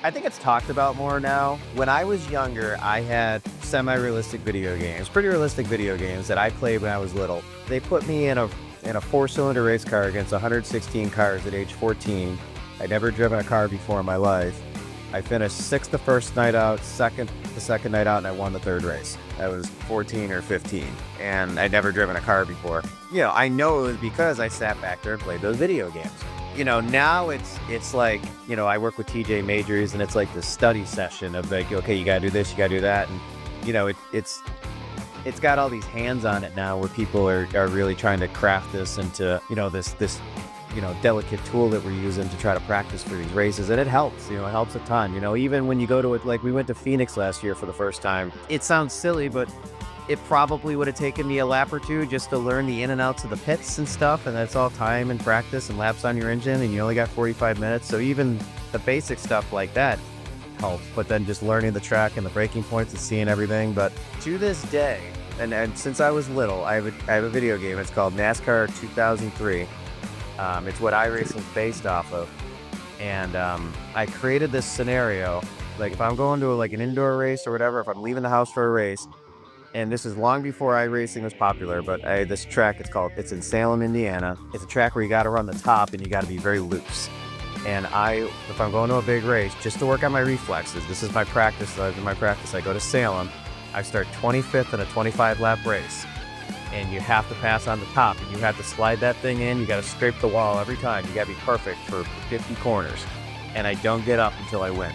I think it's talked about more now. When I was younger, I had semi-realistic video games, pretty realistic video games that I played when I was little. They put me in a four-cylinder race car against 116 cars at age 14. I'd never driven a car before in my life. I finished sixth the first night out, second the second night out, and I won the third race. I was 14 or 15, and I'd never driven a car before. I know it was because I sat back there and played those video games. Now it's like, I work with TJ Majors, and it's like the study session of like, okay, you gotta do this, you gotta do that. And, it's got all these hands on it now where people are really trying to craft this into, this delicate tool that we're using to try to practice for these races. And it helps, it helps a ton. Even when you go to it, like we went to Phoenix last year for the first time. It sounds silly, but it probably would have taken me a lap or two just to learn the in and outs of the pits and stuff. And that's all time and practice and laps on your engine. And you only got 45 minutes. So even the basic stuff like that helps. But then just learning the track and the braking points and seeing everything. But to this day, and since I was little, I have a video game. It's called NASCAR 2003. It's what iRacing is based off of. And I created this scenario. Like if I'm going to an indoor race or whatever, if I'm leaving the house for a race, and this is long before iRacing was popular, but this track, it's in Salem, Indiana. It's a track where you got to run the top and you got to be very loose. And if I'm going to a big race, just to work on my reflexes, this is my practice. I go to Salem. I start 25th in a 25 lap race. And you have to pass on the top, and you have to slide that thing in. You got to scrape the wall every time. You got to be perfect for 50 corners. And I don't get up until I win.